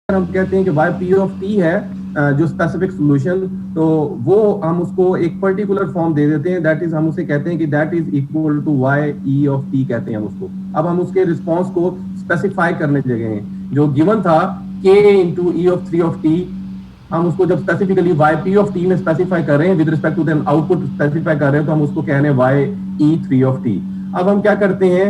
हम कहते हैं कि y p of t है जो स्पेसिफिक सोल्यूशन, तो वो हम उसको एक पर्टिकुलर फॉर्म दे देते हैं, दैट इज हम उसे कहते हैं कि that is equal to y e of t कहते हैं हम उसको। अब हम उसके रिस्पॉन्स को स्पेसिफाई करने लगे हैं, जो गिवन था k into e of 3 of t, हम उसको जब specifically y p of t में स्पेसिफाई कर रहे हैं with respect to the output specify कर रहे हैं, तो हम उसको कह रहे हैं y e 3 of t। अब हम क्या करते हैं,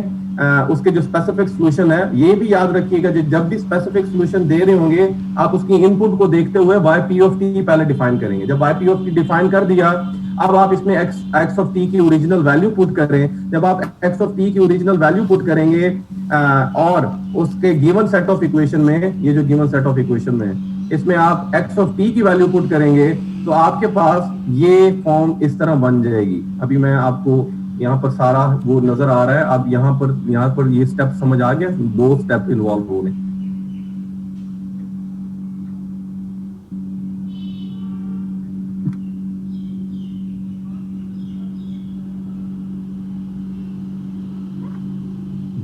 उसके जो स्पेसिफिक सॉल्यूशन है, ये भी याद रखिएगा जब भी स्पेसिफिक सॉल्यूशन दे रहे होंगे आप उसकी इनपुट को देखते हुए y p of t पहले डिफाइन करेंगे। जब y p of t define कर दिया, अब आप इसमें x of t की ओरिजिनल वैल्यू पुट करें। जब आप x of t की ओरिजिनल वैल्यू पुट करेंगे और उसके गिवन सेट ऑफ इक्वेशन में, ये जो गिवन सेट ऑफ इक्वेशन में इसमें आप x of t की वैल्यू पुट करेंगे, तो आपके पास ये फॉर्म इस तरह बन जाएगी। अभी मैं आपको यहाँ पर सारा वो नजर आ रहा है। अब यहाँ पर ये स्टेप समझ आ गया, 2 स्टेप इन्वॉल्व हो रहे हैं।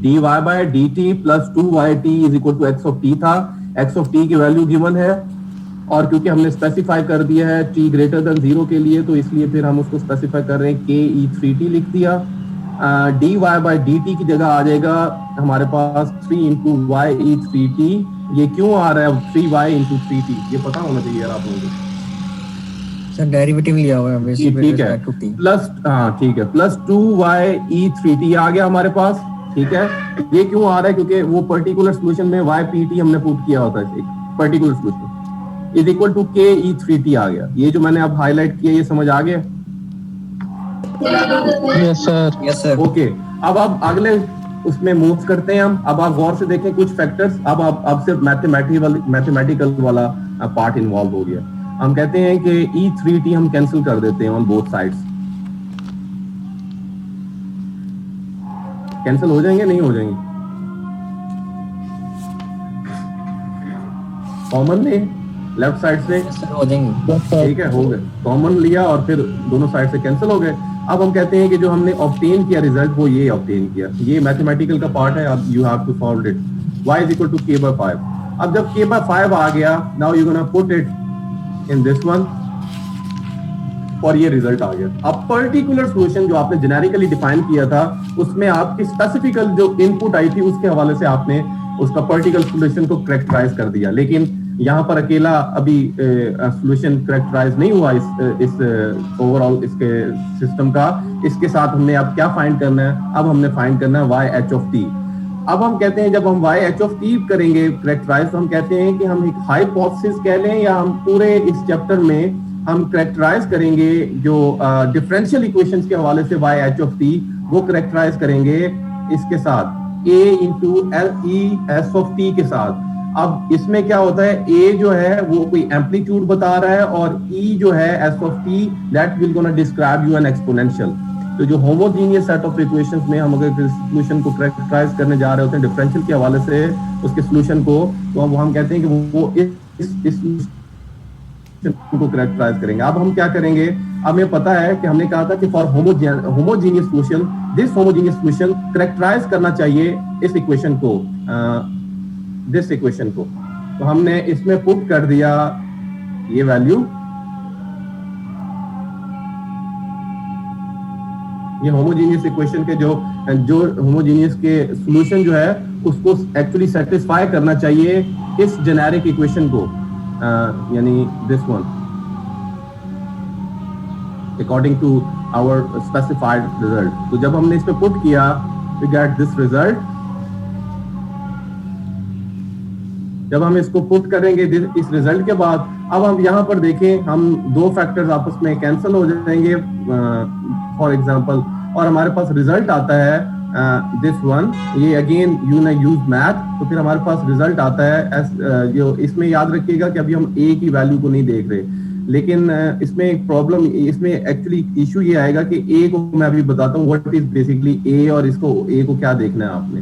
dy by dt plus 2yt is equal to x of t था। x of t की वैल्यू गिवन है, और क्योंकि हमने स्पेसिफाई कर दिया है t ग्रेटर देन 0 के लिए, तो इसलिए फिर हम उसको स्पेसिफाई कर रहे हैं k e 3t लिख दिया। dy by dt की जगह आ जाएगा हमारे पास 3 इंटू y e 3t। ये क्यों आ रहा है 3y इंटू 3t, ये पता होना चाहिए यार आप लोगों को। सर डेरिवेटिव लिया हुआ है, ठीक है, प्लस, हाँ ठीक है, प्लस 2y e 3t आ गया हमारे पास। ठीक है, ये क्यों आ रहा है, क्योंकि वो पर्टिकुलर सॉल्यूशन में y pt हमने पुट किया होता है, एक particular solution is equal to k e 3t आ गया। ये जो मैंने अब हाईलाइट किया, ये समझ आ गया? Yes sir. ओके, अब आप अगले उसमें मूव करते हैं हम। अब आप गौर से देखें कुछ फैक्टर्स, अब सिर्फ मैथमेटिकल वाला पार्ट इन्वॉल्व हो गया। हम कहते हैं कि e 3t हम कैंसिल कर देते हैं ऑन बोथ साइड्स। कैंसिल हो जाएंगे, नहीं हो जाएंगे? कॉमन ले लेफ्ट साइड से हो जाएंगे। ठीक है, हो गए, कॉमन लिया और फिर दोनों साइड से कैंसिल हो गए। अब हम कहते हैं कि जो हमने ऑब्टेन किया रिजल्ट, वो ये ऑब्टेन किया। ये मैथमेटिकल का पार्ट है, अब you have to solve it. y is equal to k by 5। अब जब k by 5 आ गया, now you gonna put it in this one, और ये रिजल्ट आ गया। अब पर्टिकुलर सॉल्यूशन जो आपने जेनेरिकली डिफाइन किया था, उसमें आपकी स्पेसिफिकल जो इनपुट आई थी उसके हवाले से आपने उसका पर्टिकुलर सॉल्यूशन को करेक्टराइज कर दिया। लेकिन यहाँ पर अकेला अभी सॉल्यूशन करेक्टराइज नहीं हुआ इस ओवरऑल इसके सिस्टम का। इसके साथ हमने अब क्या फाइंड करना है, अब हमने फाइंड करना है y h of t। अब हम कहते हैं जब हम y h of t करेंगे करेक्टराइज, तो हम कहते हैं कि हम एक हाइपोथेसिस कह लें या हम पूरे इस चैप्टर में हम करेक्टराइज करेंगे जो डिफरेंशियल इक्वेशंस के हवाले से y h of t, वो करेक्टराइज करेंगे इसके साथ a into l e s of t के साथ। अब इसमें क्या होता है, a जो है वो कोई एम्पलीट्यूड बता रहा है, और e जो है s of t that will gonna describe you N exponential. तो जो होमोजीनियस सेट ऑफ इक्वेशंस में हम अगर सॉल्यूशन को करेक्टराइज करने जा रहे होते हैं डिफरेंशियल के हवाले से उसके सॉल्यूशन को, तो हम कहते हैं कि वो इस को करेक्टराइज करेंगे। अब हम क्या करेंगे, हमें पता है कि हमने कहा था कि for homogeneous solution, this homogeneous solution characterise करना चाहिए इस इक्वेशन को, दिस इक्वेशन को। तो हमने इसमें पुट कर दिया ये वैल्यू, ये होमोजीनियस इक्वेशन के जो होमोजीनियस के सॉल्यूशन जो है उसको एक्चुअली सेटिस्फाई करना चाहिए इस जेनेरिक इक्वेशन को, यानी this one, according to our specified result. तो जब हमने इस पे पुट किया, वी गेट दिस रिजल्ट। जब हम इसको पुट करेंगे इस रिजल्ट के बाद, अब हम यहाँ पर देखें, हम दो फैक्टर्स आपस में कैंसिल हो जाएंगे फॉर एग्जांपल, और हमारे पास रिजल्ट आता है दिस वन। ये अगेन यू ने यूज मैथ, तो फिर हमारे पास रिजल्ट आता है जो इसमें याद रखिएगा कि अभी हम a की वैल्यू को नहीं देख रहे, लेकिन इसमें एक प्रॉब्लम, इसमें एक्चुअली इशू ये आएगा कि a को मैं अभी बताता हूँ व्हाट इज बेसिकली a, और इसको a को क्या देखना है आपने।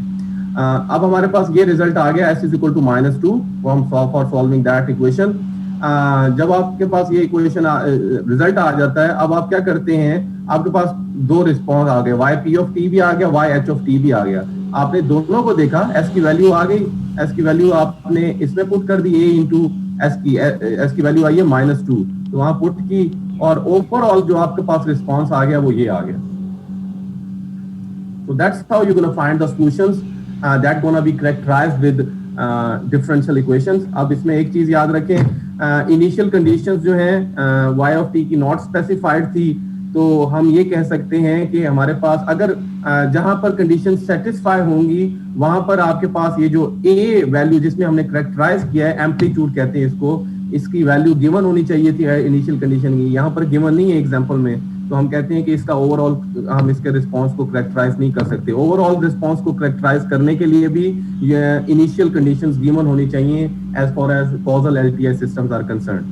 अब हमारे पास ये रिजल्ट आ गया s is equal to -2 for solving that equation. जब आपके पास ये इक्वेशन रिजल्ट आ जाता है, अब आप क्या करते हैं, आपके पास दो रिस्पॉन्स आ गए, y p of t भी आ गया, y h of t भी आ गया। आपने दोनों को देखा, एस की वैल्यू आ गई, एस की वैल्यू आपने इसमें पुट कर दी, ए इंटू एस की वैल्यू आई है -2, तो वहां पुट की, और ओवरऑल जो आपके पास रिस्पॉन्स आ गया वो ये आ गया. So that's how you're going to find the solutions that going to be characterized with differential equations. अब इसमें एक चीज याद रखें, इनिशियल कंडीशंस जो हैं y of t की नॉट स्पेसिफाइड थी, तो हम ये कह सकते हैं कि हमारे पास अगर जहां पर कंडीशन सेटिस्फाई होंगी वहां पर आपके पास ये जो a वैल्यू जिसमें हमने करेक्टराइज किया है, एम्पलीट्यूड कहते हैं इसको, इसकी वैल्यू गिवन होनी चाहिए थी इनिशियल कंडीशन की, यहाँ पर गिवन नहीं है एग्जांपल में, तो हम कहते हैं कि इसका ओवरऑल हम इसके रिस्पांस को करेक्टराइज नहीं कर सकते. ओवरऑल रिस्पांस को करेक्टराइज करने के लिए भी ये इनिशियल कंडीशंस गिवन होनी चाहिए as far as causal LTI systems are concern.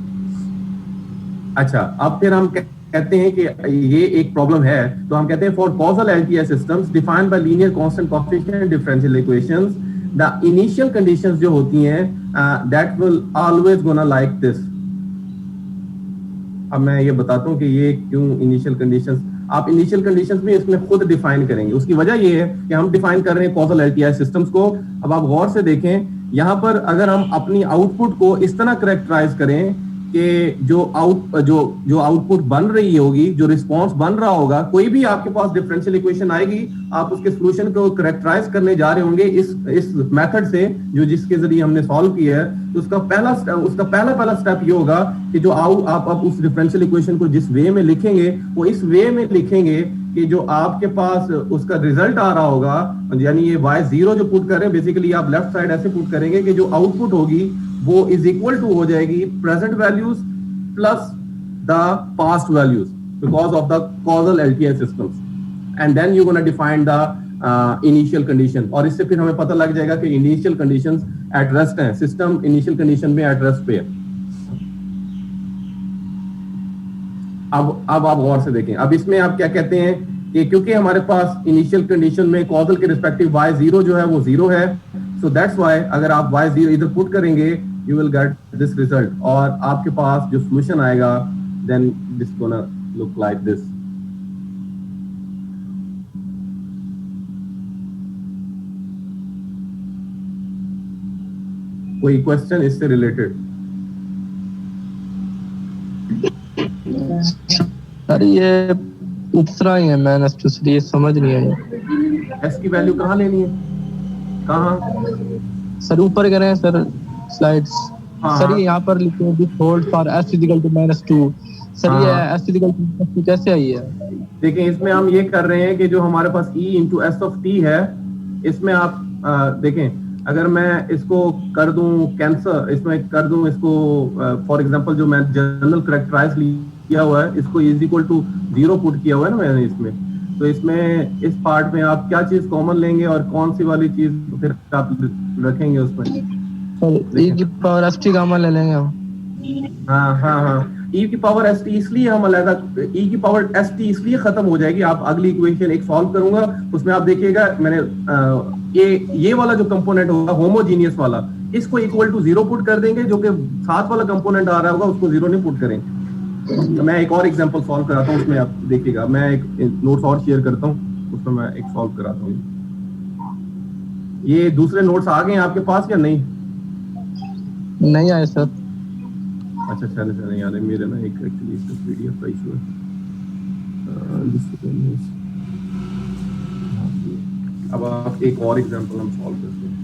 अच्छा, अब फिर हम कहते हैं कि ये एक प्रॉब्लम है, तो हम कहते हैं for causal LTI systems defined by linear constant coefficient differential equations the initial conditions जो होती हैं that will always gonna like this. अब मैं ये बताता हूँ कि ये क्यों इनिशियल कंडीशंस, आप इनिशियल कंडीशंस भी इसमें खुद डिफाइन करेंगे. उसकी वजह ये है कि हम डिफाइन कर रहे हैं कॉजल एलटीआई सिस्टम्स को. अब आप गौर से देखें, यहाँ पर अगर हम अपनी आउटपुट को इस तरह करेक्टराइज करें कि जो आउटपुट बन रही होगी, जो रिस्पॉन्स बन रहा होगा, कोई भी आपके पास डिफरेंशियल इक्वेशन आएगी, आप उसके सोल्यूशन को करेक्टराइज करने जा रहे होंगे इस मेथड से जो जिसके जरिए हमने सॉल्व किया है, तो उसका पहला स्टेप ये होगा कि जो आप उस डिफरेंशियल इक्वेशन को जिस वे में लिखेंगे वो इस वे में लिखेंगे कि जो आपके पास उसका रिजल्ट आ रहा होगा, यानी ये y0 जो पुट कर रहे हैं, बेसिकली आप लेफ्ट साइड ऐसे पुट करेंगे कि जो आउटपुट होगी वो इज इक्वल टू हो जाएगी present values plus the past values because of the causal LTI systems, and then you gonna define the initial condition. और इससे फिर हमें पता लग जाएगा कि इनिशियल कंडीशंस एट रेस्ट हैं, सिस्टम इनिशियल कंडीशन में एट रेस्ट पे है. अब आप गौर से देखें, अब इसमें आप क्या कहते हैं कि क्योंकि हमारे पास इनिशियल कंडीशन में कॉजल के रिस्पेक्टिव y0 जो है वो 0 है, सो दैट्स व्हाई अगर आप y0 इधर पुट करेंगे you will get this result, और आपके पास जो सॉल्यूशन आएगा then this gonna look like this. कोई क्वेश्चन इससे रिलेटेड? सर ये दूसरा ही है, मैंने ये समझ नहीं आया. एस की वैल्यू कहाँ लेनी है, कहाँ सर ऊपर कह रहे हैं सर स्लाइड्स. हाँ, सर ये यहाँ पर लिखे हैं this hold for s equal to -2. Sir ये s इक्वल टू -2 कैसे आई है? देखिए इसमें हम ये कर रहे हैं कि जो हमारे पास e into S of t है, इसमें आप देखें अगर मैं इसको कर दूं कैंसर, इसमें कर दूं इसको फॉर एग्जांपल जो मैं जनरल करेक्टराइज किया हुआ है इसको इज इक्वल टू 0 पुट किया हुआ है ना मैंने इसमें, तो इसमें इस पार्ट में आप क्या चीज कॉमन लेंगे और कौन सी वाली चीज फिर आप रखेंगे उसमें? सर e की पावर st कॉमन ले लेंगे हम. हाँ, e की पावर st इसलिए हम अलग, e की पावर st इसलिए खत्म हो जाएगी. आप अगली इक्वेशन एक सॉल्व करूंगा उसमें आप देखिएगा मैंने ये वाला जो कंपोनेंट होगा होमोजीनियस वाला, इसको इक्वल टू 0 पुट कर देंगे, जो कि साथ वाला कंपोनेंट आ रहा होगा उसको 0 नहीं पुट करेंगे. तो मैं एक और एग्जांपल सॉल्व कराता हूँ, उसमें आप देखिएगा, मैं एक नोट्स और शेयर करता हूँ, उसमें मैं एक सॉल्व कराता हूँ. ये दूसरे नोट्स आ गए हैं आपके पास या नहीं? नहीं आए सर. अच्छा चले नहीं आ रहे मेरे ना, एक एक्चुअली इसका पीडीएफ का इशू है. अब आप एक और एग्जांपल हम सॉल्व करते हैं.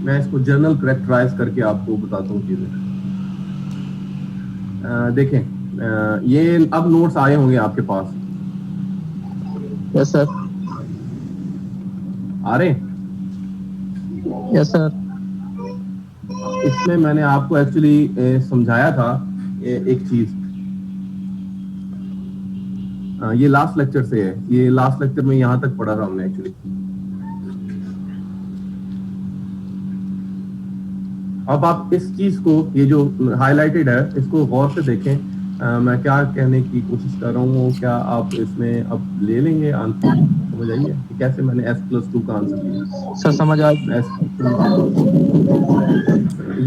मैं इसको जर्नल करेक्टराइज करके आपको बताता हूँ चीजें. देखें ये अब नोट्स आए होंगे आपके पास. Yes sir. आ रहे? Yes sir. इसमें मैंने आपको एक्चुअली समझाया था एक चीज, ये लास्ट लेक्चर से है, ये लास्ट लेक्चर में यहाँ तक पढ़ा था हमने एक्चुअली. अब आप इस चीज को, ये जो हाईलाइटेड है, इसको गौर से देखें. मैं क्या कहने की कोशिश कर रहा हूँ, क्या आप इसमें अब ले लेंगे आंसर? समझ आइए कि कैसे मैंने s+2 का आंसर दिया सर समझ आ गया.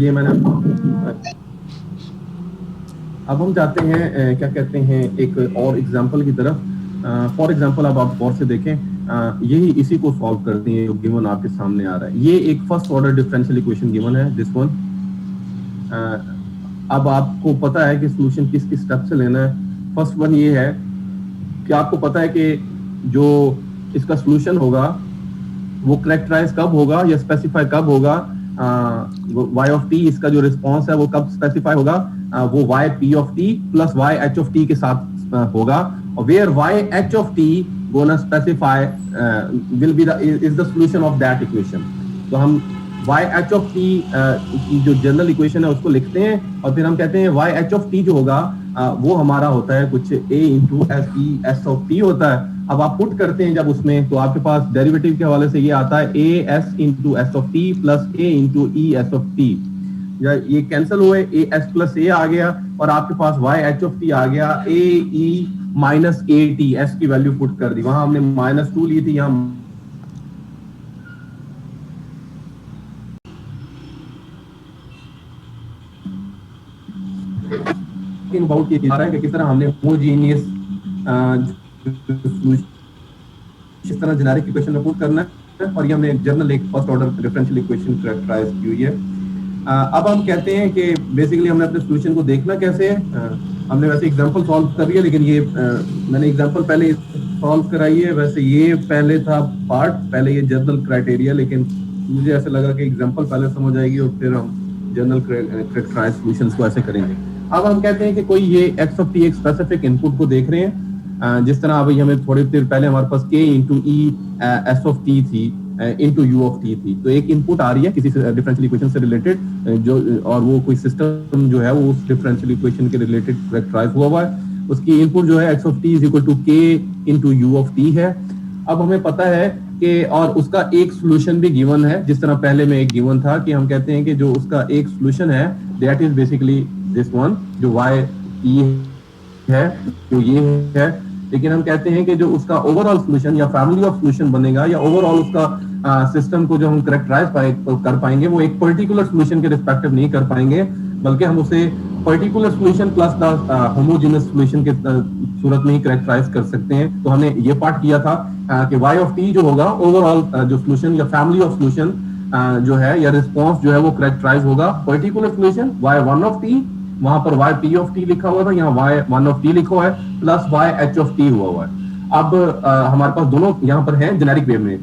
ये मैंने, अब हम जाते हैं क्या कहते हैं एक और एग्जांपल की तरफ. फॉर एग्जांपल अब आप और से देखें, यही इसी को सॉल्व करते हैं जो गिवन आपके सामने आ रहा है। ये एक first order differential equation given है, दिस वन। अब आपको पता है कि सॉल्यूशन किस किस स्टेप से लेना है। फर्स्ट वन ये है कि आपको पता है कि जो इसका सॉल्यूशन होगा वो करेक्टराइज कब होगा या स्पेसिफाई कब होगा। y ऑफ t इसका जो रिस्पॉन्स है वो कब स्पेसिफाई होगा, वो y p of t plus y h of t के साथ होगा, और where y h of t gonna specify will be the is the solution of that equation. तो हम y h ऑफ t की जो जनरल इक्वेशन है उसको लिखते हैं, और फिर हम कहते हैं y h ऑफ t जो होगा वो हमारा होता है कुछ a into S E S of t होता है। अब आप पुट करते हैं जब उसमें, तो आपके पास डेरिवेटिव के हवाले से ये आता है a s into S of t plus a into E S of t। ये कैंसिल हुए, a s प्लस a आ गया, और आपके पास y h ऑफ t आ गया a e minus a t, s की वैल्यू पुट कर दी, वहां हमने -2 ली थी, यहाँ अबाउट ये आ रहा है कि किस तरह हमने होमोजीनियस इस तरह जेनेरिक इक्वेशन में पुट करना है, और ये हमने जनरल एक first order differential equation characterise की हुई है। अब हम कहते हैं कि बेसिकली हमने अपने सॉल्यूशन को देखना कैसे है। हमने वैसे एग्जांपल सॉल्व कर लिया, लेकिन ये मैंने एग्जांपल पहले सॉल्व कराई है। वैसे ये पहले था पार्ट, पहले ये जनरल क्राइटेरिया, लेकिन मुझे ऐसा लगा कि एग्जांपल पहले समझ आएगी और फिर हम जनरल कैरेक्टराइज सॉल्यूशंस को ऐसे करेंगे। अब हम कहते हैं कि कोई ये x ऑफ t एक स्पेसिफिक इनपुट को देख रहे हैं, जिस तरह अभी हमें थोड़ी देर पहले हमारे पास k into E S of T थी इंटू यू ऑफ टी थी। तो एक इनपुट आ रही है किसी डिफरेंशियल इक्वेशन से रिलेटेड, जो और वो कोई सिस्टम जो है वो उस डिफरेंशियल इक्वेशन के रिलेटेड कैरेक्टराइज हुआ है। उसकी इनपुट जो है x of t is equal to k into u of t है। अब हमें पता है कि और उसका एक सॉल्यूशन भी गिवन है, जिस तरह पहले में एक गिवन था कि हम कहते हैं कि जो उसका एक सॉल्यूशन है that is basically this one, जो y e है जो ये है। लेकिन हम कहते हैं कि जो उसका ओवरऑल सॉल्यूशन या फैमिली ऑफ सॉल्यूशन बनेगा, या ओवरऑल उसका सिस्टम को जो हम करेक्टराइज कर पाएंगे, वो एक पर्टिकुलर सॉल्यूशन के रिस्पेक्टिव नहीं कर पाएंगे, बल्कि हम उसे particular solution plus the homogeneous solution के सूरत में ही करेक्टराइज कर सकते हैं। तो हमने ये पार्ट किया था कि y ऑफ t जो होगा ओवरऑल जो सॉल्यूशन या फैमिली ऑफ सॉल्यूशन जो है या रिस्पांस जो है वो करेक्टराइज होगा particular solution y1 of t, वहां पर y p ऑफ t लिखा हुआ था, यहाँ y1 ऑफ t लिखा हुआ है, plus y h of t हुआ है। अब हमारे पास दोनों यहाँ पर है जेनेरिक वे में।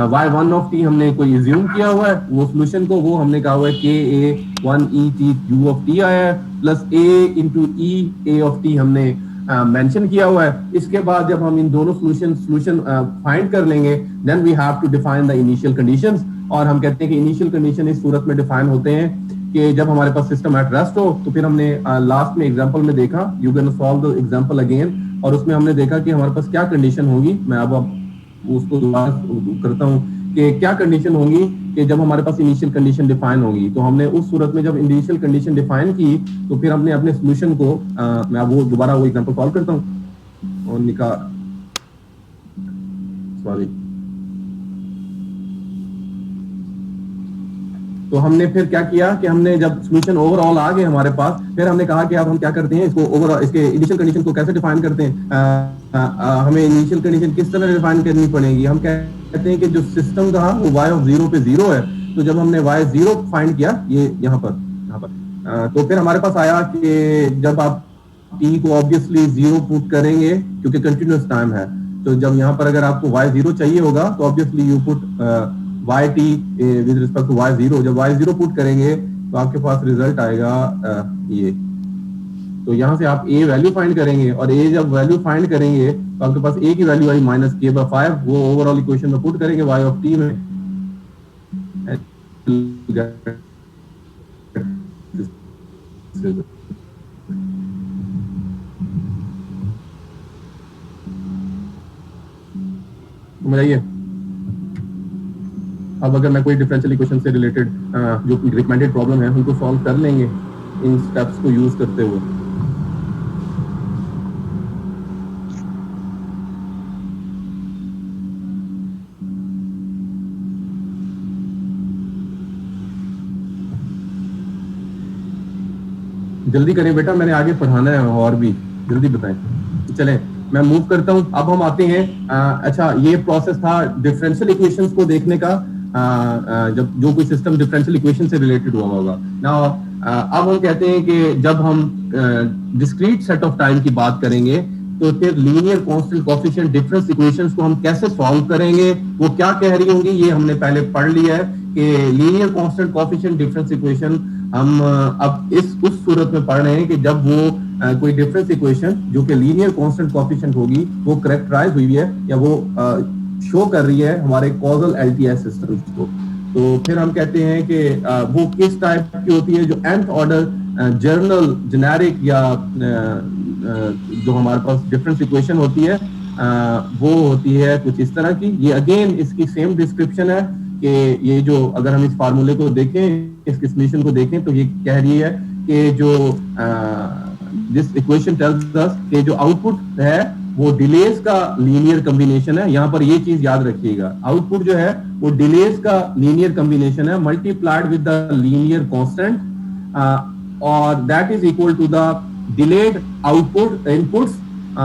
y1 ऑफ t हमने कोई एज्यूम किया हुआ है वो सॉल्यूशन को, वो हमने कहा हुआ है k a 1 e t u of t आया है, plus a into e a of t हमने मेंशन किया हुआ है। इसके बाद जब हम इन दोनों सॉल्यूशन फाइंड कर लेंगे, then we have to define the initial conditions, और हम कहते हैं कि इनिशियल कंडीशन इस सूरत में डिफाइन होते हैं कि जब हमारे पास सिस्टम एट रेस्ट हो। तो फिर हमने लास्ट में एग्जांपल में देखा, you can solve the example again, और उसमें हमने देखा कि हमारे पास क्या कंडीशन होगी। मैं अब उसको दोबारा करता हूँ कि क्या कंडीशन होगी कि जब हमारे पास इनिशियल कंडीशन डिफाइन होगी। तो हमने उस सूरत में जब इनिशियल कंडीशन डिफाइन की, तो फिर हमने अपने सॉल्यूशन को मैं वो दोबारा वो एग्जांपल सॉल्व करता हूँ और सॉरी। तो हमने फिर क्या किया कि हमने जब सॉल्यूशन ओवरऑल आ गए हमारे पास, फिर हमने कहा कि अब हम क्या करते हैं, इसको ओवरऑल इसके इनिशियल कंडीशन को कैसे डिफाइन करते हैं। हमें इनिशियल कंडीशन किस तरह डिफाइन करनी पड़ेगी। हम कहते हैं कि जो सिस्टम था वो y ऑफ 0 पे 0 है। तो जब हमने y0 फाइंड किया, ये यहाँ पर तो फिर हमारे पास आया कि जब आप t को ऑब्वियसली 0 पुट करेंगे क्योंकि कंटिन्यूअस टाइम है, तो जब यहाँ पर अगर आपको y0 चाहिए होगा तो obviously you put yt with respect to y0। जब y0 पुट करेंगे तो आपके पास रिजल्ट आएगा ये। तो यहाँ से आप a वैल्यू फाइंड करेंगे, और a जब वैल्यू फाइंड करेंगे तो आपके पास a की वैल्यू आई -k/5, वो ओवरऑल इक्वेशन में पुट करेंगे y ऑफ t में। समझाइए। अब अगर मैं कोई डिफरेंशियल इक्वेशन से रिलेटेड जो रिकमेंडेड प्रॉब्लम है उनको सॉल्व कर लेंगे इन स्टेप्स को यूज करते हुए। जल्दी करें बेटा, मैंने आगे पढ़ाना है और भी, जल्दी बताएं। चलें। मैं मूव करता हूं। अब हम आते हैं अच्छा ये प्रोसेस था डिफरेंशियल इक्वेशंस को देखने का, जब जो कोई सिस्टम डिफरेंशियल इक्वेशन से रिलेटेड हुआ होगा ना। अब हम कहते हैं कि जब हम डिस्क्रीट सेट ऑफ टाइम की बात करेंगे तो फिर linear constant coefficient difference equations को हम कैसे सॉल्व करेंगे, वो क्या कह रही होंगी, ये हमने पहले पढ़ लिया है कि linear constant coefficient difference equation हम अब उस सूरत में पढ़ रहे हैं कि जब वो कोई डिफरेंस इक्वेशन जो कि लीनियर कांस्टेंट कोएफिशिएंट होगी वो करेक्टराइज हुई है या वो शो कर रही है हमारे कॉजल एलटीआई सिस्टम्स को। तो फिर हम कहते हैं कि वो किस टाइप की होती है, जो nth ऑर्डर जर्नल जेनेरिक या जो हमारे पास डिफरेंस इक्वेशन होती है वो होती है कुछ इस तरह की। ये अगेन इसकी सेम डिस्क्रिप्शन है कि ये जो अगर हम इस फार्मूले को देखें, इस एक्सप्रेशन को देखें तो ये कह रही है कि जो दिस इक्वेशन टेल्स अस कि जो आउटपुट है वो डिलेस का लीनियर कॉम्बिनेशन है। यहाँ पर ये चीज याद रखिएगा, आउटपुट जो है वो डिलेस का लीनियर कॉम्बिनेशन है multiplied with the linear constant और that is equal to the delayed output inputs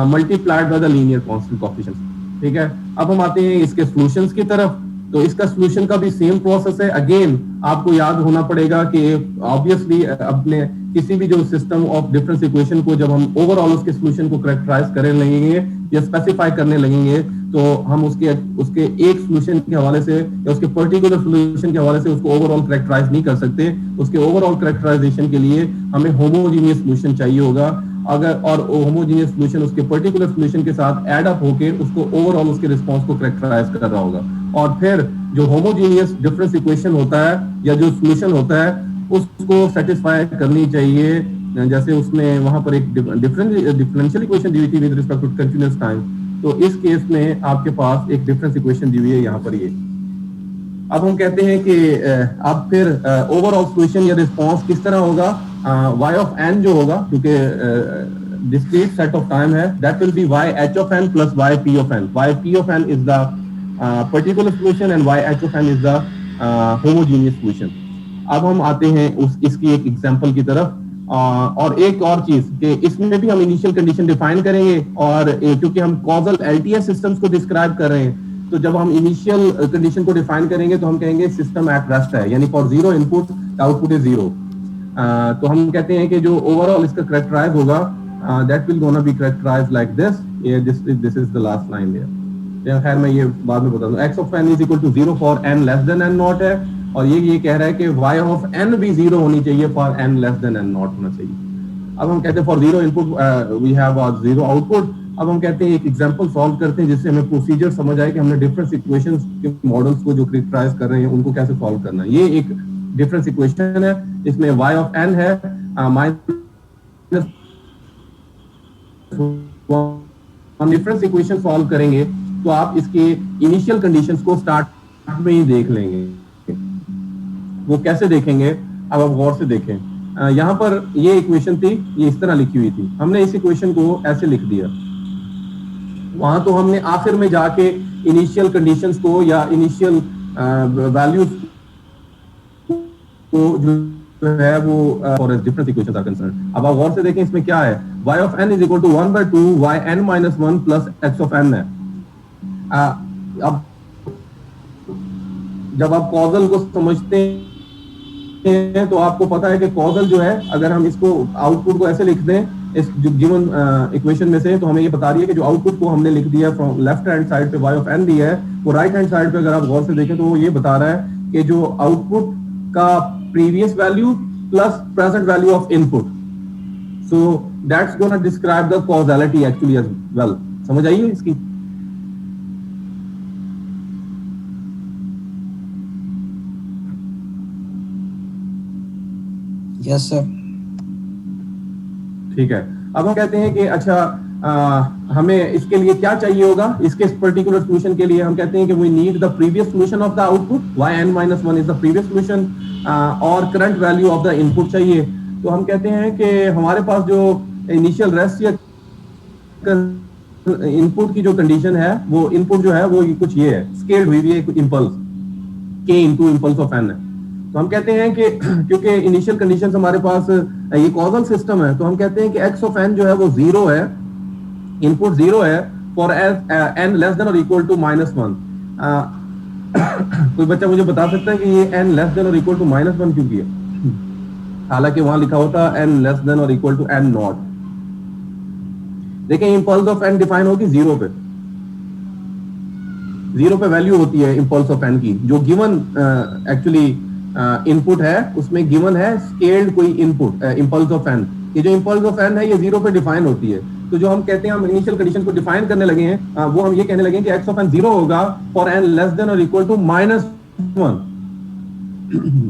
multiplied by the linear constant coefficient. ठीक है, अब हम आते हैं इसके सॉल्यूशंस की तरफ। तो इसका सॉल्यूशन का भी सेम प्रोसेस है। अगेन आपको याद होना पड़ेगा कि ऑब्वियसली अपने किसी भी जो सिस्टम ऑफ डिफरेंस इक्वेशन को जब हम ओवरऑल उसके सॉल्यूशन को करेक्टराइज करने लगेंगे या स्पेसिफाई करने लगेंगे तो हम उसके एक सॉल्यूशन के हवाले से या उसके पर्टिकुलर सॉल्यूशन के हवाले से उसको ओवरऑल करेक्टराइज नहीं कर सकते। उसके ओवरऑल करेक्टराइजेशन के लिए हमें होमोजीनियस सॉल्यूशन चाहिए होगा। अगर और होमोजीनियस सॉल्यूशन उसके पर्टिकुलर सॉल्यूशन के साथ ऐड अप होके उसको ओवरऑल उसके रिस्पांस को करेक्टराइज कर रहा होगा। और फिर जो होमोजीनियस डिफरेंस इक्वेशन होता है या जो सॉल्यूशन होता है उसको सेटिस्फाई करनी चाहिए, जैसे उसमें वहां पर एक डिफरेंशियल इक्वेशन दी हुई थी with respect to continuous time. तो इस केस में आपके पास एक डिफरेंस इक्वेशन दी हुई है यहाँ पर ये। अब हम कहते हैं कि अब फिर ओवरऑल सॉल्यूशन या रिस्पांस किस तरह होगा। y ऑफ n जो होगा क्योंकि डिस्क्रीट सेट ऑफ टाइम है, that will B y h of n plus y p of n। y p of n is the particular solution and y h of n is the homogeneous solution. अब हम आते हैं इसकी एक example की तरफ। और एक और चीज कि इसमें भी हम इनिशियल कंडीशन डिफाइन करेंगे और क्योंकि हम कॉजल एलटीआई सिस्टम्स को डिस्क्राइब कर रहे हैं तो जब हम इनिशियल कंडीशन को डिफाइन करेंगे तो हम कहेंगे सिस्टम एट रेस्ट है, यानी for zero input output is zero. तो हम कहते हैं कि जो ओवरऑल इसका करेक्टराइज होगा that will gonna be characterise like this is the last line there. खैर मैं ये बाद में बता दूं। x of n is equal to 0 for n less than n naught है और ये कह रहा है कि y ऑफ n भी 0 होनी चाहिए for n less than n naught होना चाहिए। अब हम कहते हैं for zero input we have a zero output. अब हम कहते हैं एक एग्जांपल सॉल्व करते हैं जिससे हमें प्रोसीजर समझ आए कि हमने डिफरेंस इक्वेशंस के मॉडल्स को जो करेक्टराइज कर रहे हैं उनको कैसे सॉल्व करना है। ये एक डिफरेंस इक्वेशन है, इसमें y ऑफ n है माइनस डिफरेंस इक्वेशन सॉल्व करेंगे तो आप इसके इनिशियल कंडीशंस को स्टार्ट में ही देख लेंगे। वो कैसे देखेंगे अब आप गौर से देखें। यहाँ पर ये इक्वेशन थी, ये इस तरह लिखी हुई थी, हमने इस इक्वेशन को ऐसे लिख दिया। वहां तो हमने आखिर में जाके इनिशियल कंडीशंस को या इनिशियल वैल्यूज को जो है वो for difference equations are concern. अब आप गौर से देखें इसमें क्या है, y of n is equal to 1/2 y n minus 1 plus x of n है। अब जब आप कॉजल को समझते हैं तो आपको पता है कि कॉजल जो है अगर हम इसको आउटपुट को ऐसे लिख दें इस गिवन इक्वेशन में से तो हमें ये बता रही है कि जो आउटपुट को हमने लिख दिया फ्रॉम लेफ्ट हैंड साइड पे y ऑफ n दिया है वो राइट हैंड साइड पे अगर आप गौर से देखें तो वो ये बता रहा है कि जो आउटपुट का previous value plus present value of input, so that's going to describe the causality actually as well। समझ आइए इसकी। Yes sir. ठीक है, अब हम कहते हैं कि अच्छा हमें इसके लिए क्या चाहिए होगा, इसके पर्टिकुलर सॉल्यूशन के लिए हम कहते हैं कि we need the previous solution of the output y n minus 1 is the previous solution और current value of the input चाहिए। तो हम कहते हैं कि हमारे पास जो इनिशियल रेस्ट या इनपुट की जो कंडीशन है वो इनपुट जो है वो कुछ ये है, स्केल्ड हुई है impulse k into impulse of n है। तो हम कहते हैं कि क्योंकि इनिशियल कंडीशंस हमारे पास ये कॉजल सिस्टम है तो हम कहते हैं कि x ऑफ n जो है वो 0 है इनपुट 0 है फॉर n लेस देन और इक्वल टू -1। कोई बच्चा मुझे बता सकता है कि ये n लेस देन और इक्वल टू -1 क्यों किया? हालांकि वहां लिखा होता n लेस देन और इक्वल टू n नॉट। देखें इंपल्स ऑफ n डिफाइन होगी 0 पे। 0 पे वैल्यू होती है इंपल्स ऑफ n की, जो गिवन एक्चुअली इनपुट है, उसमें गिवन है स्केल्ड कोई इनपुट इंपल्स ऑफ n। ये जो इंपल्स ऑफ n है ये 0 पे डिफाइन होती है। तो जो हम कहते हैं, हम इनिशियल कंडीशन को डिफाइन करने लगे हैं, वो हम ये कहने लगे कि x ऑफ n 0 होगा फॉर n लेस देन और इक्वल टू -1।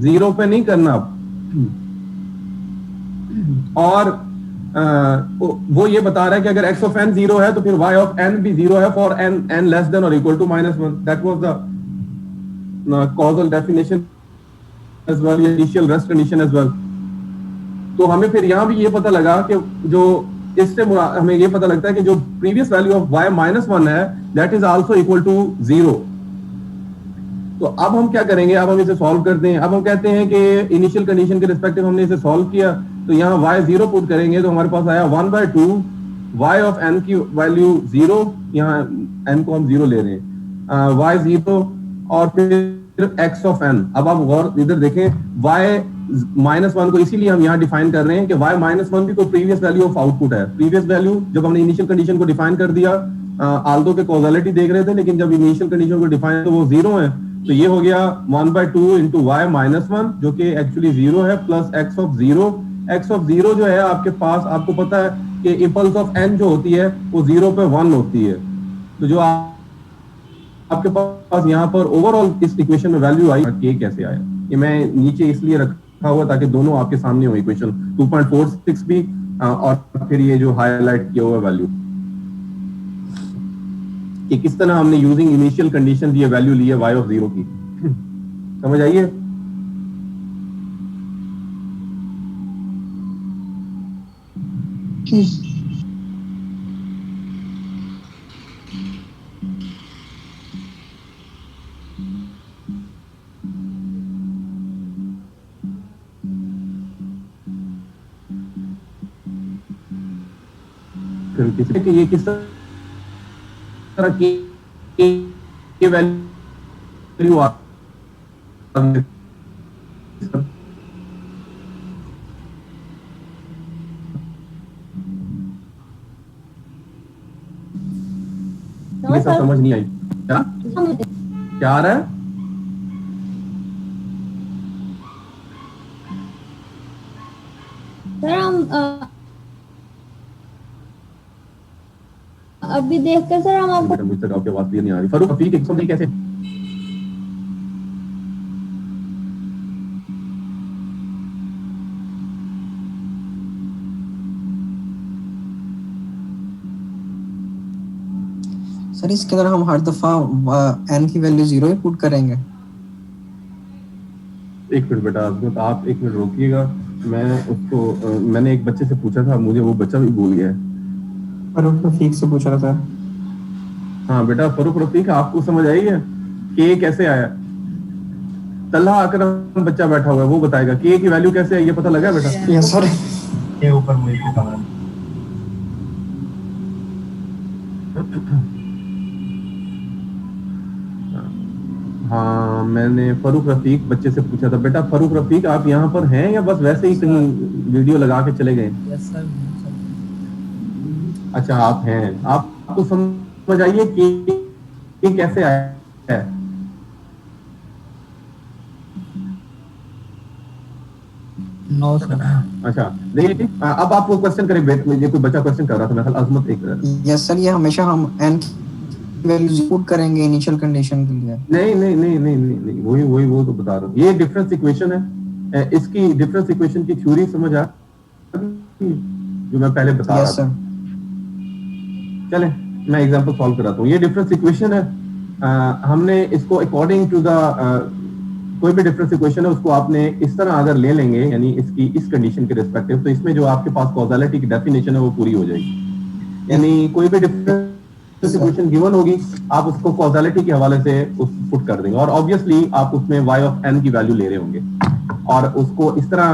0 पे नहीं करना आप। और वो ये बता रहा है कि अगर x ऑफ n 0 है तो फिर y ऑफ n भी 0 है फॉर n लेस देन और equal to -1। That was the causal definition as well, initial rest condition as well। तो हमें फिर यहाँ भी ये पता लगा कि जो इससे हमें ये पता लगता है कि जो प्रीवियस वैल्यू ऑफ y -1 है that is also equal to 0। तो अब हम क्या करेंगे, अब हम इसे सॉल्व करते हैं। अब हम कहते हैं कि इनिशियल कंडीशन के रिस्पेक्टिव हमने इसे सॉल्व किया, तो यहाँ y 0 पुट करेंगे तो हमारे पास आया 1/2 y ऑफ n की वैल्यू 0, यहाँ n को हम 0 ले रहे हैं, y 0 और फिर x ऑफ n। अब आप गौर इधर देखें, y -1 को इसीलिए हम यहाँ डिफाइन कर रहे हैं कि y -1 भी कोई प्रीवियस वैल्यू ऑफ आउटपुट है। प्रीवियस वैल्यू जब हमने इनिशियल कंडीशन को डिफाइन कर दिया, आल्दो के कॉजलिटी देख रहे थे, लेकिन जब इनिशियल कंडीशन को डिफाइन तो वो 0 है, तो ये हो गया 1/2 इंटू y -1 जो कि एक्चुअली 0 है, plus x of 0। x of 0 जो है आपके पास, आपको पता है कि इंपल्स ऑफ n जो होती है वो 0 पे 1 होती है। तो जो आपके पास यहाँ पर ओवरऑल इस इक्वेशन में वैल्यू आई, k कैसे आया, ये मैं नीचे इसलिए रखा हुआ ताकि दोनों आपके सामने हो, इक्वेशन 2.46 भी और फिर ये जो हाईलाइट किया हुआ वैल्यू, कि किस तरह हमने यूजिंग इनिशियल कंडीशन ये वैल्यू ली है y ऑफ 0 की। समझ आइए? कि ये किस तरह की वैल्यू आ ये सब समझ नहीं आई क्या? क्या आ रहा है? सर हम अभी देखकर सर हम आपको मुझ तक आपकी आवाज क्लियर नहीं आ रही। फरूक हफीज एक समझे कैसे? सर इसके अंदर हम हर दफा n की वैल्यू 0 ही पुट करेंगे। एक मिनट बेटा, आप एक मिनट रोकिएगा। मैं उसको मैंने एक बच्चे से पूछा था, मुझे वो बच्चा भी भूल गया है। फरूक रफीक से पूछा था सर। हाँ बेटा, फरूक रफीक आपको समझ आई है के कैसे आया? तल्हा आकर बच्चा बैठा हुआ है, वो बताएगा के की वैल्यू कैसे आई, ये पता लगा बेटा? Yes sir. ये ऊपर मुझे कमरा। हाँ, मैंने फरूक रफीक बच्चे से पूछा था। बेटा फरूक रफीक आप यहाँ पर हैं या बस वैसे ही कहीं वीडियो लगा के चले गए? अच्छा आप हैं। आपको समझ आइए कि कैसे आया है? No sir. अच्छा देखिए, अब आप वो क्वेश्चन करें। ये कोई बच्चा क्वेश्चन कर रहा था, मेरा अजमत एक। यस सर, ये हमेशा हम n वैल्यू पुट करेंगे इनिशियल कंडीशन के लिए। नहीं, वही वो तो बता रहा हूँ। ये डिफरेंस इक्वेशन है, इसकी डिफरेंस इक्वेशन की थ्योरी समझ आ जो मैं पहले बता रहा था। चले मैं एग्जांपल सॉल्व कराता हूँ। ये डिफरेंस इक्वेशन है, हमने इसको अकॉर्डिंग टू द कोई भी डिफरेंस इक्वेशन है उसको आपने इस तरह अगर ले लेंगे, यानी इसकी इस कंडीशन के रिस्पेक्टिव, तो इसमें जो आपके पास कॉजालिटी की डेफिनेशन है वो पूरी हो जाएगी। यानी कोई भी डिफरेंस इक्वेशन गिवन होगी, आप उसको कॉजालिटी के हवाले से उस पुट कर देंगे, और ऑब्वियसली आप उसमें y ऑफ n की वैल्यू ले रहे होंगे। और उसको इस तरह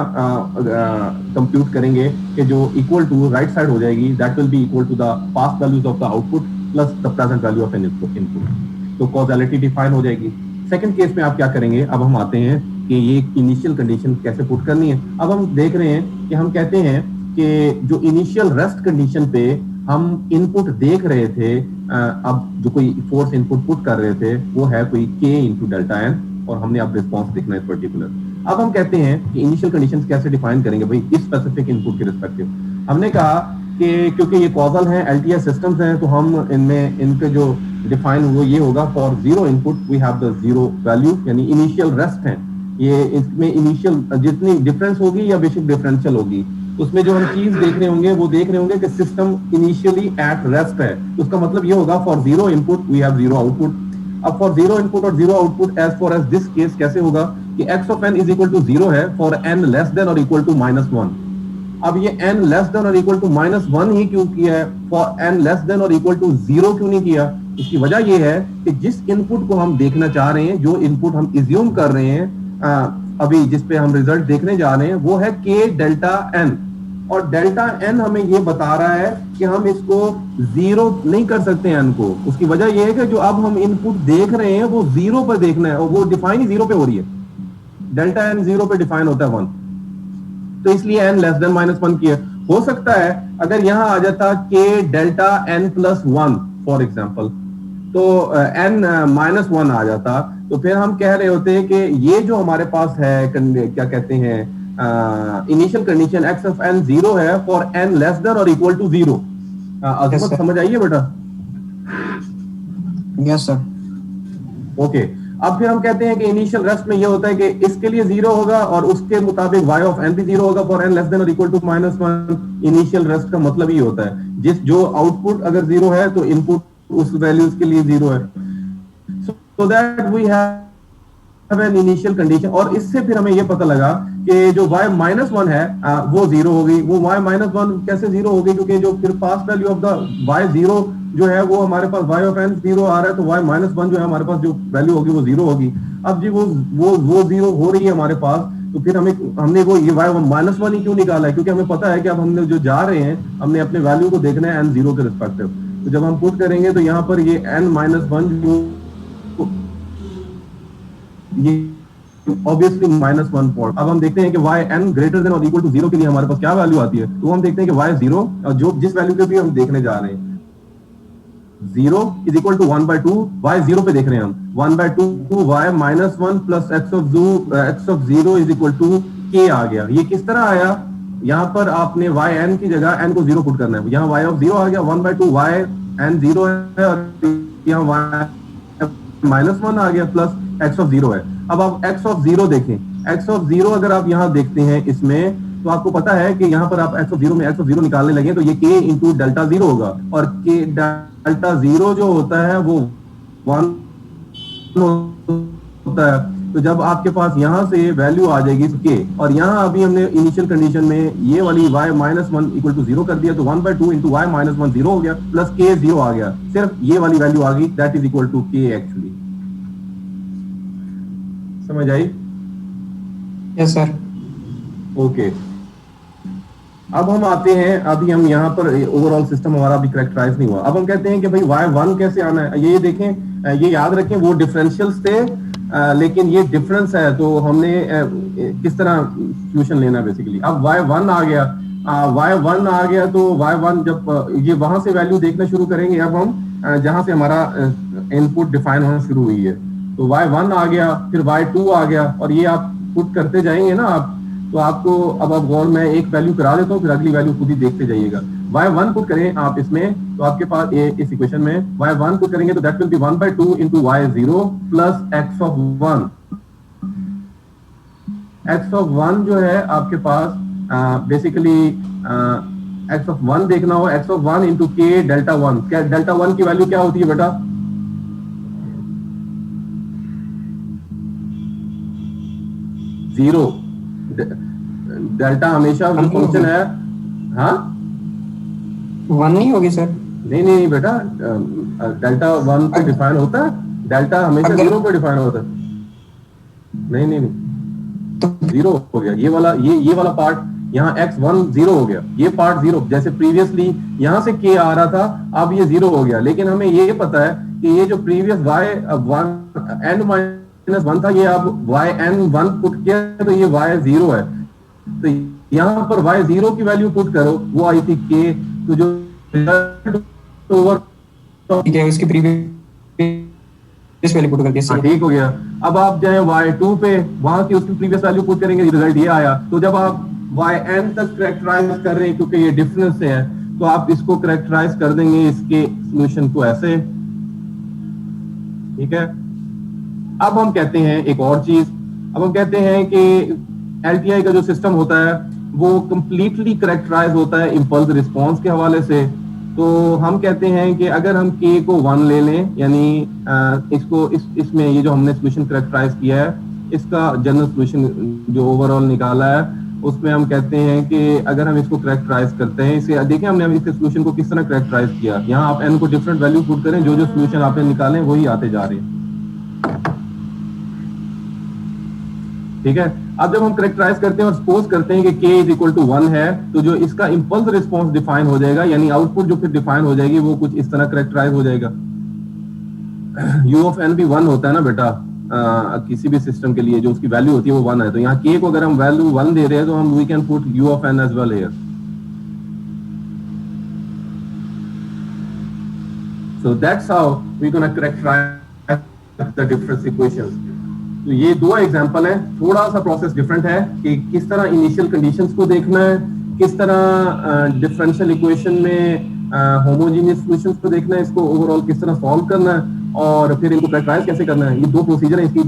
कंप्यूट करेंगे कि जो इक्वल टू राइट साइड हो जाएगी, that will be equal to the past values of the output plus the present value of an input. तो कॉजैलिटी डिफाइन हो जाएगी। सेकंड केस में आप क्या करेंगे, अब हम आते हैं कि ये इनिशियल कंडीशन कैसे पुट करनी है। अब हम देख रहे हैं कि हम कहते हैं कि जो इनिशियल रेस्ट कंडीशन पे हम इनपुट देख रहे थे, अब जो कोई फोर्स इनपुट पुट कर रहे थे वो है कोई k इंटू डेल्टा एन, और हमने अब रिस्पॉन्स देखना है पर्टिकुलर। अब हम कहते हैं कि इनिशियल कंडीशंस कैसे डिफाइन करेंगे भाई इस स्पेसिफिक इनपुट के रिस्पेक्टिव। हमने कहा कि क्योंकि ये कॉजल हैं, एलटीएस सिस्टम्स हैं, तो हम इनमें इनके जो डिफाइन वो ये होगा, for zero input we have the zero value, यानी इनिशियल रेस्ट है ये। इसमें इनिशियल जितनी डिफरेंस होगी या बेसिक डिफरेंशियल होगी, उसमें जो हम चीज देख रहे होंगे वो देख रहे होंगे कि सिस्टम इनिशियली एट रेस्ट है। उसका मतलब ये होगा for zero input we have zero output. अब फॉर जीरो इनपुट और zero output as far as this case कैसे होगा कि x of n is equal to zero है फॉर n लेस देन और इक्वल टू -1। अब ये n लेस देन और इक्वल टू -1 ही क्यों किया है, फॉर n लेस देन और इक्वल टू 0 क्यों नहीं किया? इसकी वजह ये है कि जिस इनपुट को हम देखना चाह रहे हैं, जो इनपुट हम इज्यूम कर रहे हैं अभी जिस पे हम रिजल्ट देखने जा रहे हैं, वो है k डेल्टा n, और डेल्टा n हमें ये बता रहा है कि हम इसको जीरो नहीं कर सकते हैं n को। उसकी वजह ये है कि जो अब हम इनपुट देख रहे हैं वो जीरो पर देखना है, और वो डिफाइन ही जीरो पे हो रही है। डेल्टा n जीरो पे डिफाइन होता है 1, तो इसलिए n लेस देन -1 किया। हो सकता है अगर यहां आ जाता k delta n plus 1 for example, तो n -1 आ जाता, तो फिर हम कह रहे होते हैं कि ये जो हमारे पास है क्या कहते हैं initial condition x of n 0 है फॉर n लेस देन और इक्वल टू 0। अजमत समझ आइए बेटा? Yes sir. ओके, अब फिर हम कहते हैं कि इनिशियल रेस्ट में ये होता है कि इसके लिए 0 होगा और उसके मुताबिक y ऑफ n भी 0 होगा फॉर n लेस देन और इक्वल टू -1। इनिशियल रेस्ट का मतलब ये होता है जो आउटपुट अगर 0 है तो इनपुट उस वैल्यूज के लिए 0 है, so that we have an initial condition. और इससे फिर हमें ये पता लगा कि जो y -1 है वो 0 होगी। वो y -1 कैसे 0 होगी? क्योंकि जो फिर past value of the y0 जो है वो हमारे पास y ऑफ n 0 आ रहा है, तो y -1 जो है हमारे पास जो वैल्यू होगी वो 0 होगी। अब जी वो 0 हो रही है हमारे पास, तो फिर हमने वो ये y -1 ही क्यों निकाला है? क्योंकि हमें पता है कि अब हमने जो जा रहे हैं हमने अपने वैल्यू को देखना है n 0 के रिस्पेक्टिव। तो जब हम पुट करेंगे तो यहाँ पर ये n -1 जो ये ऑब्वियसली -1 पॉइंट। अब हम देखते हैं कि y n ग्रेटर देन और इक्वल टू 0 के लिए हमारे पास क्या वैल्यू आती है, तो हम देखते हैं कि y 0 और जो जिस वैल्यू के भी हम देखने जा रहे हैं 0 इज इक्वल टू 1/2, y 0 पे देख रहे हैं हम 1/2 y -1 plus x of 0 is equal to k आ गया। ये किस तरह आया? यहाँ पर आपने y n की जगह n को 0 पुट करना है। यहाँ y ऑफ 0 आ गया 1/2 y n 0 है, और यहाँ y -1 आ गया प्लस x ऑफ 0 है। अब आप x ऑफ 0 देखें, x ऑफ 0 अगर आप यहाँ देखते हैं इसमें, तो आपको पता है कि यहाँ पर आप x ऑफ 0 में x ऑफ 0 निकालने लगे तो ये k इंटू डेल्टा 0 होगा, और k डेल्टा 0 जो होता है वो 1 होता है। तो जब आपके पास यहाँ से वैल्यू आ जाएगी k, और यहाँ अभी हमने इनिशियल कंडीशन में ये वाली y -1 इक्वल टू 0 कर दिया, तो 1/2 इंटू y -1 0 हो गया प्लस k 0 आ गया। सिर्फ ये वाली वैल्यू आ गई, that is equal to k actually. समझ आई? Yes sir. ओके, अब हम आते हैं, अभी हम यहाँ पर ओवरऑल सिस्टम हमारा अभी करेक्टराइज नहीं हुआ। अब हम कहते हैं कि भाई y1 कैसे आना है। ये देखें, ये याद रखें वो डिफरेंशियल्स थे, लेकिन ये डिफरेंस है, तो हमने किस तरह सॉल्यूशन लेना है बेसिकली। अब y1 आ गया, y1 आ गया, तो y1 जब ये वहां से वैल्यू देखना शुरू करेंगे, अब हम जहां से हमारा इनपुट डिफाइन होना शुरू हुई है, तो y1 आ गया, फिर y2 आ गया, और ये आप पुट करते जाएंगे ना आप, तो आपको अब गौर मैं एक वैल्यू करा देता हूँ, फिर अगली वैल्यू खुद ही देखते जाइएगा। y1 पुट करें आप इसमें, तो आपके पास इस इक्वेशन में y1 पुट करेंगे तो that will B 1/2 into y0 plus x of 1। x of 1 जो है आपके पास बेसिकली x ऑफ 1 देखना हो, x of 1 into k delta 1। क्या डेल्टा 1 की वैल्यू क्या होती है बेटा? 0। डेल्टा हमेशा जो फंक्शन है, हाँ 1 नहीं होगी सर? नहीं बेटा, डेल्टा 1 पे डिफाइन होता है, डेल्टा हमेशा 0 पे डिफाइन होता है। नहीं तो 0 हो गया, ये वाला पार्ट यहाँ x1 0 हो गया, ये पार्ट 0, जैसे प्रीवियसली यहाँ से k आ रहा था, अब ये 0 हो गया। लेकिन हमें ये पता है कि ये जो प्रीवियस n-1 था, ये अब yn1 पुट किया तो ये y0 है, तो यहाँ पर y0 की वैल्यू पुट करो, वो आई थी k, तो जो रिजल्ट ओवर ठीक है, उसकी प्रीवियस वैल्यू पुट कर दिया। हाँ, ठीक हो गया। अब आप जाए y2 पे, वहां की उसकी प्रीवियस वैल्यू पुट करेंगे, रिजल्ट ये आया। तो जब आप yn तक करेक्टराइज कर रहे हैं, क्योंकि ये डिफरेंस से है, तो आप इसको करेक्टराइज कर देंगे इसके सॉल्यूशन को ऐसे, ठीक है। अब हम कहते हैं एक और चीज, अब हम कहते हैं कि LTI का जो सिस्टम होता है वो कंप्लीटली करेक्टराइज होता है इंपल्स रिस्पांस के हवाले से। तो हम कहते हैं कि अगर हम k को 1 ले लें, यानी इसको इसमें ये जो हमने सॉल्यूशन करेक्टराइज किया है, इसका जनरल सॉल्यूशन जो ओवरऑल निकाला है, उसमें हम कहते हैं कि अगर हम इसको करेक्टराइज करते हैं, इसे देखिए हमने इसके सॉल्यूशन को किस तरह करेक्टराइज किया। यहाँ आप n को डिफरेंट वैल्यू पुट करें, जो जो सॉल्यूशन आपने निकाले वही आते जा रहे हैं, ठीक है। अब जब हम करेक्टराइज करते हैं और सपोज करते हैं कि k इज इक्वल टू 1 है, तो जो इसका इंपल्स रिस्पांस डिफाइन हो जाएगा, यानी आउटपुट जो फिर डिफाइन हो जाएगी, वो कुछ इस तरह करेक्टराइज हो जाएगा। u ऑफ n भी 1 होता है ना बेटा, किसी भी सिस्टम के लिए जो उसकी वैल्यू होती है वो 1 है। तो यहाँ k को अगर हम वैल्यू 1 दे रहे हैं, तो हम we can put u of n as well here. So that's how we're going to characterize the difference equations. तो ये दो एग्जांपल है, थोड़ा सा प्रोसेस डिफरेंट है कि किस तरह इनिशियल कंडीशंस को देखना है, किस तरह डिफरेंशियल इक्वेशन में होमोजेनियस सॉल्यूशंस को देखना है, इसको ओवरऑल किस तरह सॉल्व करना है, और फिर इनको कैरेक्टराइज कैसे करना है। ये दो प्रोसीजर है, इसकी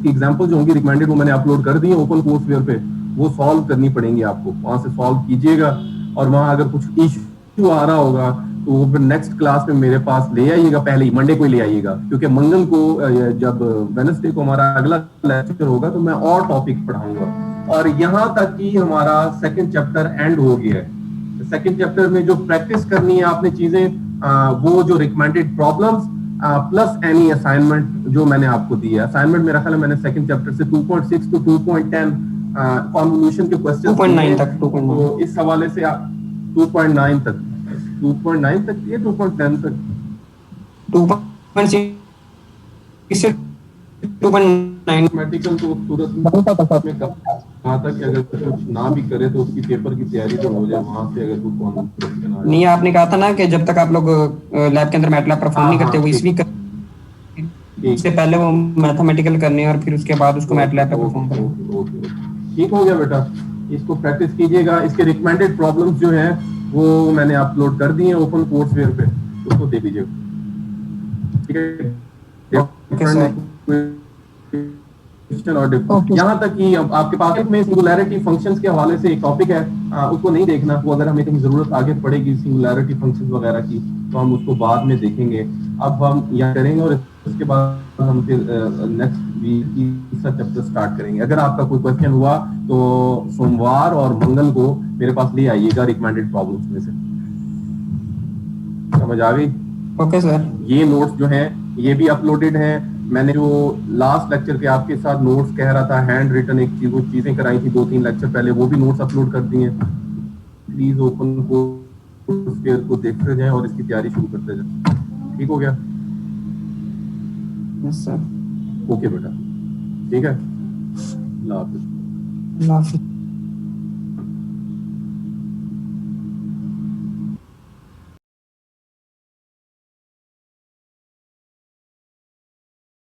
एग्जांपल जो होंगी रिकमेंडेड वो मैंने अपलोड कर दी है ओपन कोर्सवेयर पे, वो सॉल्व करनी पड़ेंगी आपको, वहां से सॉल्व कीजिएगा। और वहां अगर कुछ इश्यू आ रहा होगा तो वो फिर नेक्स्ट क्लास में मेरे पास ले आइएगा, पहले ही मंडे को ही ले आइएगा, क्योंकि मंगल को जब वेडनेसडे को हमारा अगला लेक्चर होगा तो मैं और टॉपिक पढ़ाऊंगा। और यहाँ तक कि हमारा सेकंड चैप्टर एंड हो गया है। सेकंड चैप्टर में जो प्रैक्टिस करनी है आपने चीजें, वो जो recommended problems plus any assignment जो मैंने आपको दिया। असाइनमेंट मेरा ख्याल है मैंने सेकंड चैप्टर से 2.6 टू 2.10 कॉन्वोल्यूशन के क्वेश्चन 2.9 तक, 2.9 तो इस हवाले से आप 2.9 तक 2.9 तक ये 2.10 तक 2.6 से 2.9 मैथमेटिकल तो सूरत में कहाँ तक कि अगर कुछ ना भी करे तो उसकी पेपर की तैयारी तो हो जाए, वहां से अगर कोई क्वेश्चन आ नहीं, आपने कहा था ना कि जब तक आप लोग लैब के अंदर मैटलैब परफॉर्म नहीं करते, वो इसवी इससे पहले वो मैथमेटिकल करने और फिर उसके बाद उसको मैटलैब पे परफॉर्म करना। ठीक हो गया बेटा, इसको प्रैक्टिस कीजिएगा। इसके रिकमेंडेड प्रॉब्लम्स जो है वो मैंने अपलोड कर दिए ओपन कोर्सवेयर पे, उसको देख लीजिएगा, ठीक है। और यहाँ तक कि अब आपके पास में सिंगुलैरिटी फंक्शंस के हवाले से एक टॉपिक है, उसको नहीं देखना, वो अगर हमें कहीं जरूरत आगे पड़ेगी सिंगुलैरिटी फंक्शंस वगैरह की तो हम उसको बाद में देखेंगे। अब हम यहाँ करेंगे और उसके बाद हम फिर नेक्स्ट वीक की तीसरा चैप्टर स्टार्ट करेंगे। अगर आपका कोई क्वेश्चन हुआ तो सोमवार और मंगल को मेरे पास ले आइएगा रिकमेंडेड प्रॉब्लम्स में से। समझ आ गई? Okay sir. ये नोट्स जो हैं ये भी अपलोडेड हैं। मैंने जो लास्ट लेक्चर के आपके साथ नोट्स कह रहा था, हैंड रिटन एक चीज, वो चीजें कराई थी 2-3 लेक्चर पहले, वो भी नोट्स अपलोड कर दिए। प्लीज ओपन कोर्सवेयर को देखते जाएं और इसकी तैयारी शुरू करते जाएं। ठीक हो गया? Yes sir. ओके बेटा, ठीक है। अल्लाह हाफिज। अल्लाह हाफिज।